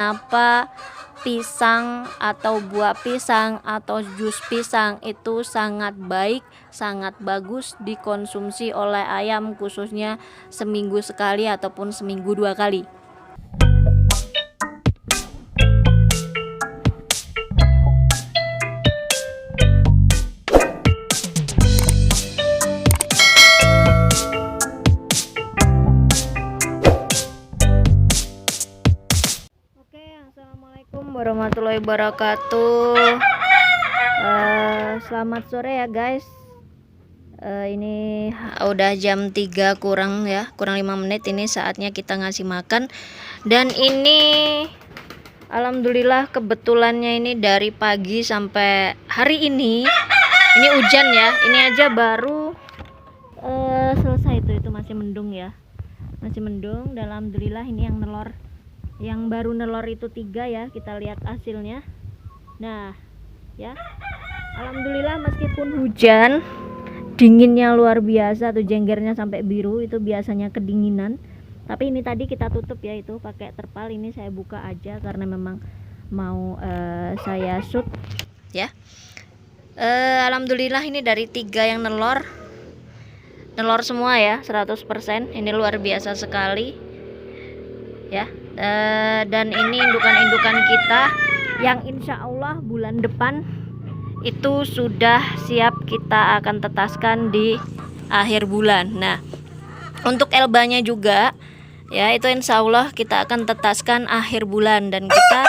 Kenapa pisang atau buah pisang atau jus pisang itu sangat baik, sangat bagus dikonsumsi oleh ayam, khususnya seminggu sekali ataupun seminggu 2 kali. Assalamualaikum warahmatullahi wabarakatuh. Selamat sore ya guys. Ini udah jam 3 kurang 5 menit. Ini saatnya kita ngasih makan. Dan ini alhamdulillah kebetulannya ini dari pagi sampai hari ini hujan ya. Ini aja baru selesai itu masih mendung ya. Masih mendung. Dan alhamdulillah ini yang nelor, yang baru nelor itu 3 ya, kita lihat hasilnya. Nah ya, alhamdulillah meskipun hujan, dinginnya luar biasa tuh, jenggernya sampai biru, itu biasanya kedinginan. Tapi ini tadi kita tutup ya, itu pakai terpal. Ini saya buka aja karena memang mau saya shoot ya. Alhamdulillah ini dari 3 yang nelor semua ya, 100%. Ini luar biasa sekali ya. Dan ini indukan-indukan kita yang insya Allah bulan depan itu sudah siap kita akan tetaskan di akhir bulan. Nah, untuk elbanya juga ya, itu insya Allah kita akan tetaskan akhir bulan. Dan kita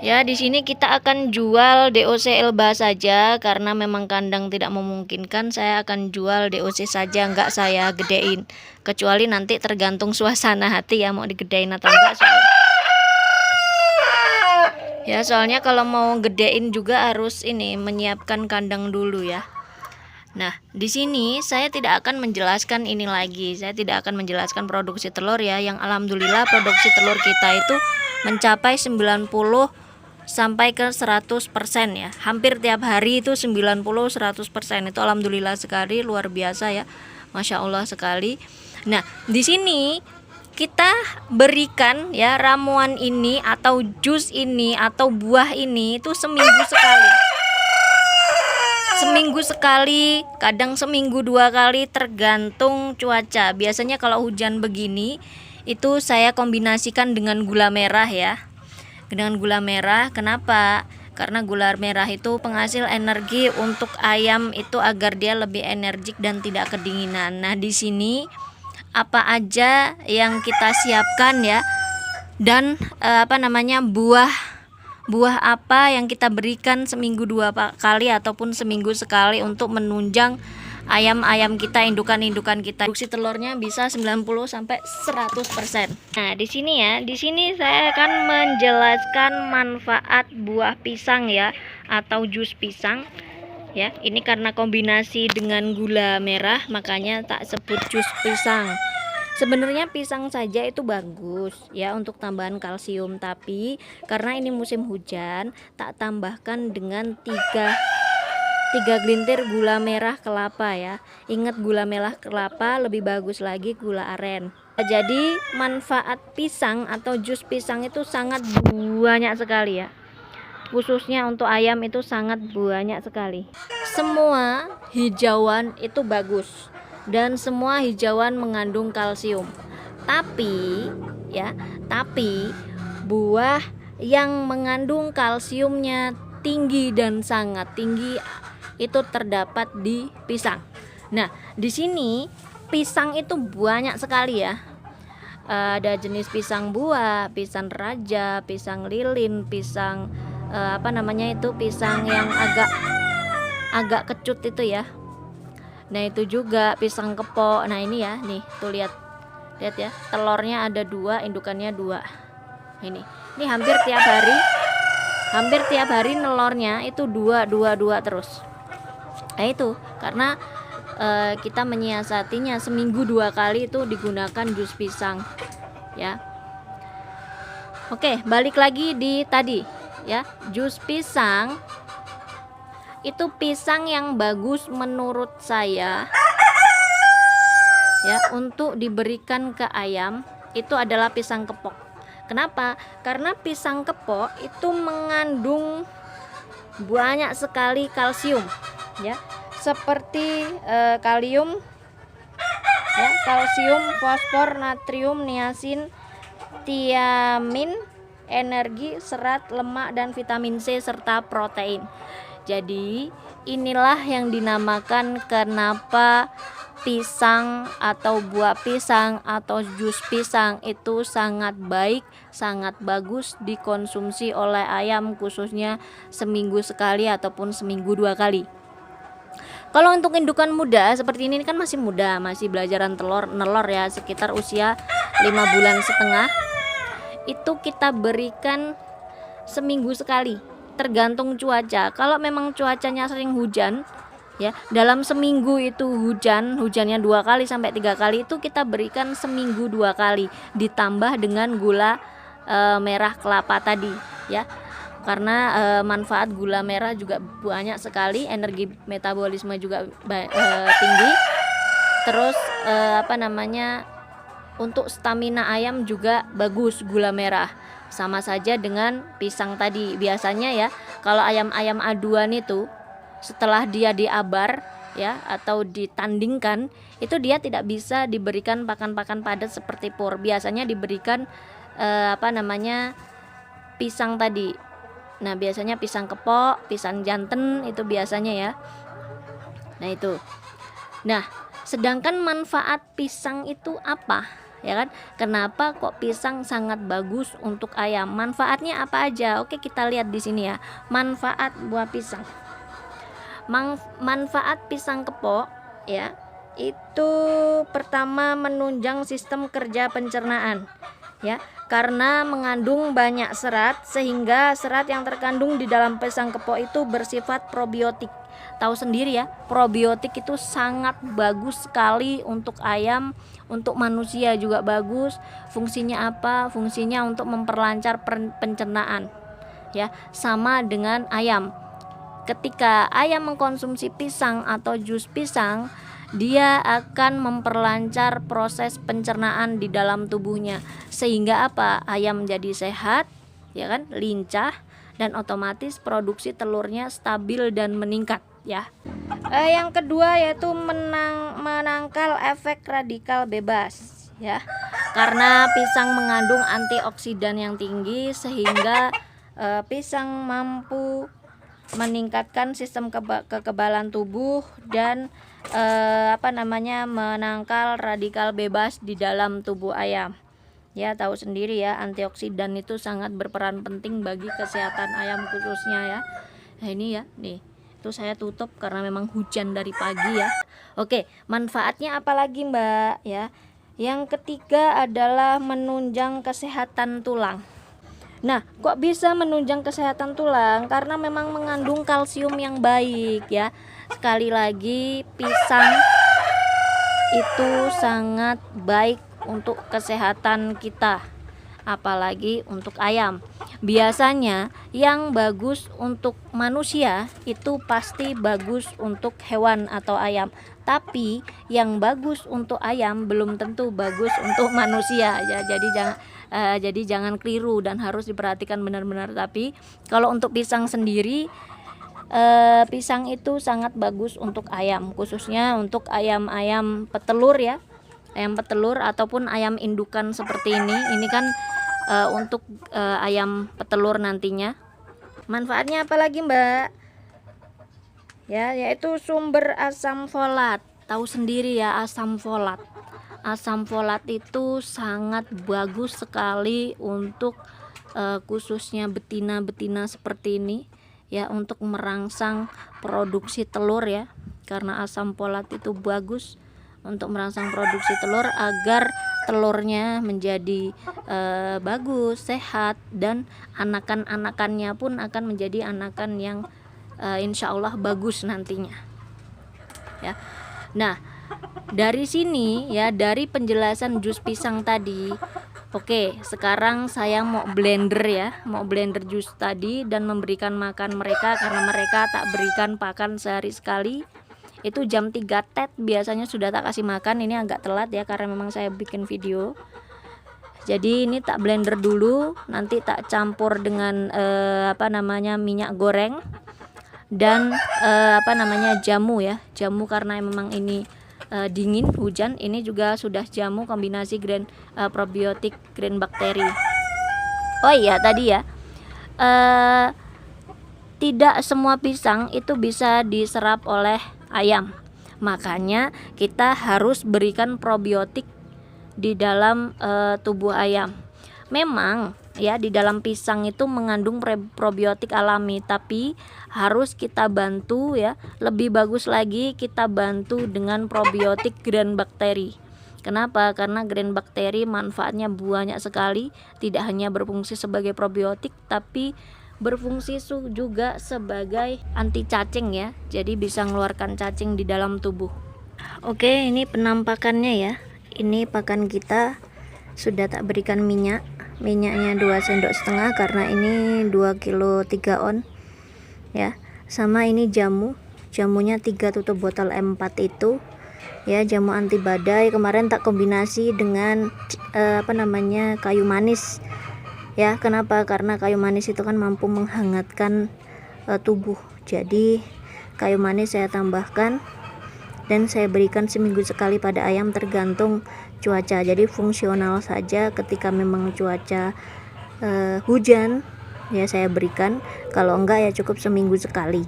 ya, di sini kita akan jual DOC elba saja karena memang kandang tidak memungkinkan. Saya akan jual DOC saja, nggak saya gedein, kecuali nanti tergantung suasana hati ya, mau digedein atau enggak. Soalnya kalau mau gedein juga harus ini menyiapkan kandang dulu ya. Nah, di sini saya tidak akan menjelaskan ini lagi. Saya tidak akan menjelaskan produksi telur ya, yang alhamdulillah produksi telur kita itu mencapai 90 sampai ke 100% ya. Hampir tiap hari itu 90-100%. Itu alhamdulillah sekali, luar biasa ya. Masya Allah sekali. Nah, di sini kita berikan ya ramuan ini atau jus ini atau buah ini itu seminggu sekali. Seminggu sekali, kadang seminggu 2 kali, tergantung cuaca. Biasanya kalau hujan begini itu saya kombinasikan dengan gula merah ya. Dengan gula merah. Kenapa? Karena gula merah itu penghasil energi untuk ayam itu agar dia lebih energik dan tidak kedinginan. Nah, di sini apa aja yang kita siapkan ya, dan buah apa yang kita berikan seminggu 2 kali ataupun seminggu sekali untuk menunjang ayam-ayam kita, indukan-indukan kita. Produksi telurnya bisa 90 sampai 100%. Nah, di sini saya akan menjelaskan manfaat buah pisang ya, atau jus pisang ya. Ini karena kombinasi dengan gula merah makanya tak sebut jus pisang. Sebenarnya pisang saja itu bagus ya untuk tambahan kalsium, tapi karena ini musim hujan, tak tambahkan dengan 3 gelintir gula merah kelapa ya. Ingat, gula merah kelapa, lebih bagus lagi gula aren. Jadi manfaat pisang atau jus pisang itu sangat banyak sekali ya. Khususnya untuk ayam itu sangat banyak sekali. Semua hijauan itu bagus dan semua hijauan mengandung kalsium. Tapi buah yang mengandung kalsiumnya tinggi dan sangat tinggi itu terdapat di pisang. Nah, di sini pisang itu banyak sekali ya. Ada jenis pisang buah, pisang raja, pisang lilin, pisang pisang yang agak kecut itu ya. Nah, itu juga pisang kepok. Nah, ini ya, nih tuh lihat ya, telurnya ada 2, indukannya 2. Ini hampir tiap hari nelornya itu 2 terus. Nah, itu karena kita menyiasatinya seminggu 2 kali itu digunakan jus pisang ya. Oke, balik lagi di tadi ya, jus pisang itu pisang yang bagus menurut saya ya untuk diberikan ke ayam itu adalah pisang kepok. Kenapa? Karena pisang kepok itu mengandung banyak sekali kalsium, ya, seperti kalium, ya, kalsium, fosfor, natrium, niacin, tiamin, energi, serat, lemak, dan vitamin C serta protein. Jadi inilah yang dinamakan kenapa pisang atau buah pisang atau jus pisang itu sangat baik, sangat bagus dikonsumsi oleh ayam, khususnya seminggu sekali ataupun seminggu 2 kali. Kalau untuk indukan muda seperti ini kan masih muda, masih belajaran nelor ya, sekitar usia 5 bulan setengah, itu kita berikan seminggu sekali, tergantung cuaca. Kalau memang cuacanya sering hujan, ya, dalam seminggu itu hujannya 2 kali sampai 3 kali, itu kita berikan seminggu 2 kali, ditambah dengan gula merah kelapa tadi, ya, karena manfaat gula merah juga banyak sekali, energi metabolisme juga tinggi, terus untuk stamina ayam juga bagus gula merah. Sama saja dengan pisang tadi. Biasanya ya, kalau ayam-ayam aduan itu setelah dia diabar, ya, atau ditandingkan, itu dia tidak bisa diberikan pakan-pakan padat seperti pur. Biasanya diberikan pisang tadi. Nah, biasanya pisang kepok, pisang jantan itu biasanya ya. Nah, itu. Nah, sedangkan manfaat pisang itu apa? Ya kan? Kenapa kok pisang sangat bagus untuk ayam? Manfaatnya apa aja? Oke, kita lihat di sini ya. Manfaat buah pisang. Manfaat pisang kepok, ya, itu pertama menunjang sistem kerja pencernaan, ya, karena mengandung banyak serat, sehingga serat yang terkandung di dalam pisang kepok itu bersifat probiotik. Tahu sendiri ya, probiotik itu sangat bagus sekali untuk ayam, untuk manusia juga bagus. Fungsinya apa? Fungsinya untuk memperlancar pencernaan, ya, sama dengan ayam. Ketika ayam mengkonsumsi pisang atau jus pisang, dia akan memperlancar proses pencernaan di dalam tubuhnya, sehingga apa? Ayam jadi sehat, ya kan, lincah, dan otomatis produksi telurnya stabil dan meningkat, ya. Yang kedua yaitu menangkal efek radikal bebas, ya, karena pisang mengandung antioksidan yang tinggi, sehingga pisang mampu meningkatkan sistem kekebalan tubuh dan menangkal radikal bebas di dalam tubuh ayam. Ya, tahu sendiri ya, antioksidan itu sangat berperan penting bagi kesehatan ayam khususnya ya. Nah, ini ya, nih. Itu saya tutup karena memang hujan dari pagi ya. Oke, manfaatnya apa lagi, Mbak, ya? Yang ketiga adalah menunjang kesehatan tulang. Nah, kok bisa menunjang kesehatan tulang? Karena memang mengandung kalsium yang baik, ya. Sekali lagi, pisang itu sangat baik untuk kesehatan kita, apalagi untuk ayam. Biasanya yang bagus untuk manusia itu pasti bagus untuk hewan atau ayam, tapi yang bagus untuk ayam belum tentu bagus untuk manusia ya. Jadi jangan keliru dan harus diperhatikan benar-benar. Tapi kalau untuk pisang sendiri, pisang itu sangat bagus untuk ayam, khususnya untuk ayam-ayam petelur ya, ayam petelur ataupun ayam indukan seperti ini. Ini kan untuk ayam petelur nantinya. Manfaatnya apa lagi, Mbak? Ya, yaitu sumber asam folat. Tahu sendiri ya, asam folat. Asam folat itu sangat bagus sekali untuk khususnya betina-betina seperti ini ya, untuk merangsang produksi telur ya, karena asam folat itu bagus untuk merangsang produksi telur agar telurnya menjadi bagus, sehat, dan anakan-anakannya pun akan menjadi anakan yang insya Allah bagus nantinya ya. Nah, dari sini ya, dari penjelasan jus pisang tadi, oke, sekarang saya mau blender jus tadi dan memberikan makan mereka, karena mereka tak berikan pakan sehari sekali. Itu jam 3 tet biasanya sudah tak kasih makan. Ini agak telat ya, karena memang saya bikin video. Jadi ini tak blender dulu, nanti tak campur dengan minyak goreng dan jamu ya. Jamu karena memang ini dingin, hujan, ini juga sudah jamu kombinasi grain probiotik, grain bakteri. Oh iya tadi ya, tidak semua pisang itu bisa diserap oleh ayam, makanya kita harus berikan probiotik di dalam tubuh ayam. Memang ya, di dalam pisang itu mengandung probiotik alami, tapi harus kita bantu ya, lebih bagus lagi kita bantu dengan probiotik grain bakteri. Kenapa? Karena grain bakteri manfaatnya banyak sekali, tidak hanya berfungsi sebagai probiotik tapi berfungsi juga sebagai anti cacing ya, jadi bisa mengeluarkan cacing di dalam tubuh. Oke, ini penampakannya ya. Ini pakan kita sudah tak berikan minyaknya 2 sendok setengah karena ini 2 kilo 3 on ya. Sama ini jamunya 3 tutup botol M4 itu ya, jamu anti badai. Kemarin tak kombinasi dengan kayu manis ya. Kenapa? Karena kayu manis itu kan mampu menghangatkan tubuh, jadi kayu manis saya tambahkan dan saya berikan seminggu sekali pada ayam tergantung cuaca. Jadi fungsional saja, ketika memang cuaca hujan ya saya berikan, kalau enggak ya cukup seminggu sekali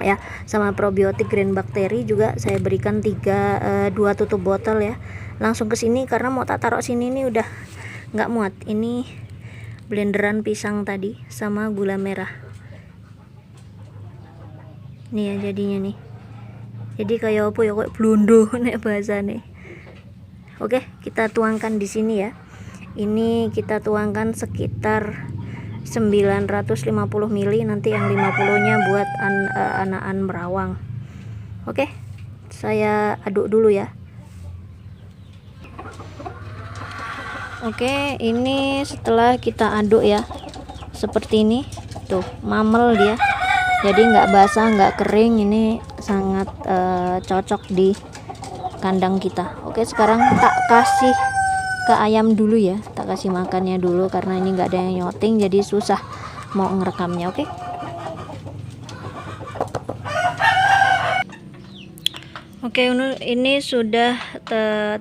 ya. Sama probiotik grain bakteri juga saya berikan 2 tutup botol ya. Langsung ke sini karena mau tak taruh sini, ini udah nggak muat. Ini blenderan pisang tadi sama gula merah nih ya jadinya nih. Jadi kayak apa ya, kayak blondo nek bahasane. Oke, kita tuangkan di sini ya. Ini kita tuangkan sekitar 950 ml, nanti yang 50-nya buat anakan berawang. Oke, saya aduk dulu ya. Oke, ini setelah kita aduk ya, seperti ini tuh, mamel dia, jadi nggak basah nggak kering. Ini sangat cocok di kandang kita. Oke, sekarang tak kasih ke ayam dulu ya, tak kasih makannya dulu karena ini nggak ada yang nyoting, jadi susah mau ngerekamnya. Oke, ini sudah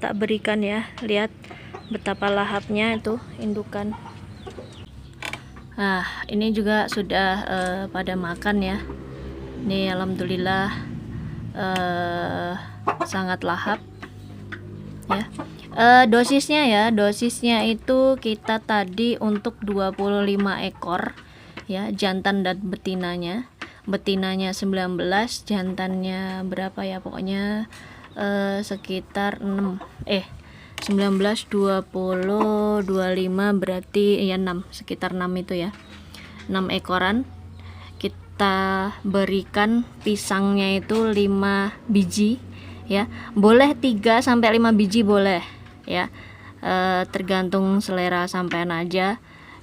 tak berikan ya, lihat betapa lahapnya itu indukan. Nah, ini juga sudah pada makan ya. Ini alhamdulillah sangat lahap ya. Dosisnya itu kita tadi untuk 25 ekor ya, jantan dan betinanya. Betinanya 19, jantannya berapa ya, pokoknya sekitar 19, 20, 25 berarti ya 6, sekitar 6 itu ya, 6 ekoran. Kita berikan pisangnya itu 5 biji ya, boleh 3 sampai 5 biji boleh ya, tergantung selera sampean aja,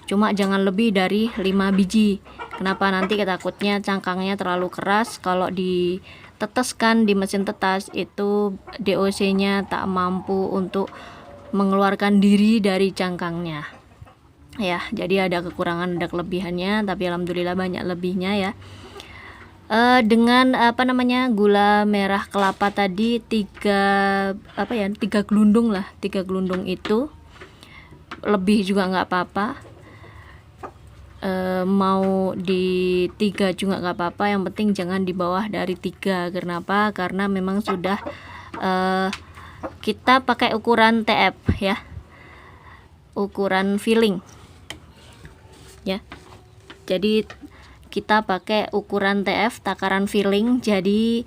cuma jangan lebih dari 5 biji. Kenapa? Nanti takutnya cangkangnya terlalu keras, kalau diteteskan di mesin tetas itu DOC-nya tak mampu untuk mengeluarkan diri dari cangkangnya ya. Jadi ada kekurangan, ada kelebihannya, tapi alhamdulillah banyak lebihnya ya. Dengan gula merah kelapa tadi 3 gelundung lah, 3 gelundung itu, lebih juga nggak apa-apa, mau di 3 juga nggak apa-apa, yang penting jangan di bawah dari 3. Kenapa? Karena memang sudah kita pakai ukuran TF ya, ukuran filling ya. Jadi kita pakai ukuran TF, takaran filling. Jadi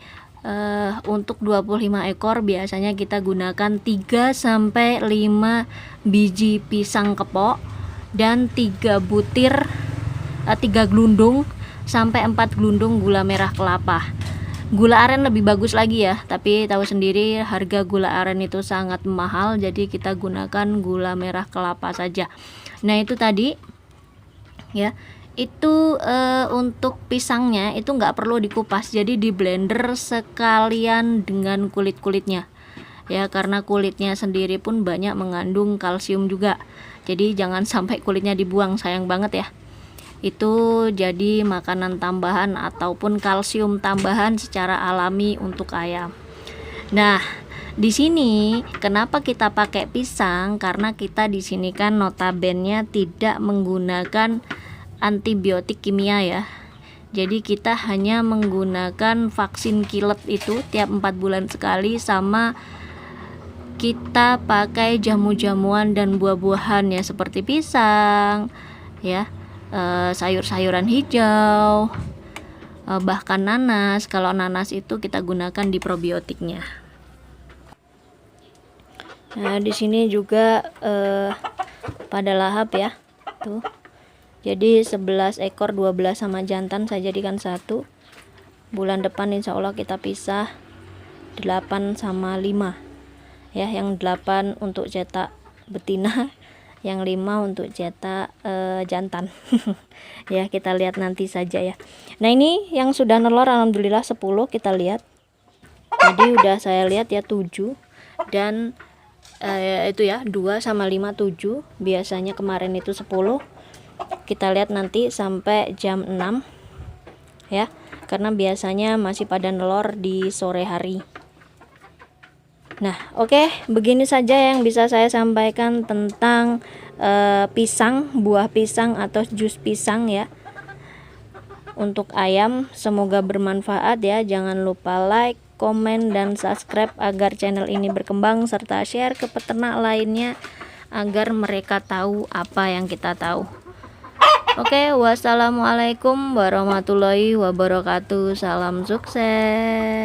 untuk 25 ekor biasanya kita gunakan 3 sampai 5 biji pisang kepok dan 3 gelundung sampai 4 gelundung gula merah kelapa. Gula aren lebih bagus lagi ya, tapi tahu sendiri harga gula aren itu sangat mahal, jadi kita gunakan gula merah kelapa saja. Nah itu tadi ya, itu untuk pisangnya itu nggak perlu dikupas, jadi di blender sekalian dengan kulit-kulitnya ya, karena kulitnya sendiri pun banyak mengandung kalsium juga. Jadi jangan sampai kulitnya dibuang, sayang banget ya. Itu jadi makanan tambahan ataupun kalsium tambahan secara alami untuk ayam. Nah, di sini kenapa kita pakai pisang? Karena kita di sini kan notabene tidak menggunakan antibiotik kimia ya. Jadi kita hanya menggunakan vaksin kilat itu tiap 4 bulan sekali, sama kita pakai jamu-jamuan dan buah-buahan ya, seperti pisang ya, sayur-sayuran hijau, bahkan nanas. Kalau nanas itu kita gunakan di probiotiknya. Nah, di sini juga pada lahap ya. Tuh. Jadi 11 ekor 12 sama jantan saya jadikan satu. Bulan depan insya Allah kita pisah 8 sama 5. Ya, yang 8 untuk cetak betina, yang 5 untuk cetak jantan. Ya, kita lihat nanti saja ya. Nah, ini yang sudah nelor alhamdulillah 10, kita lihat. Tadi udah saya lihat ya 7, dan itu ya 2 sama 5 7. Biasanya kemarin itu 10. Kita lihat nanti sampai jam 6 ya, karena biasanya masih pada nelor di sore hari. Nah, oke, begini saja yang bisa saya sampaikan tentang pisang, buah pisang atau jus pisang ya, untuk ayam. Semoga bermanfaat ya. Jangan lupa like, komen, dan subscribe agar channel ini berkembang, serta share ke peternak lainnya agar mereka tahu apa yang kita tahu. Oke, wassalamualaikum warahmatullahi wabarakatuh. Salam sukses.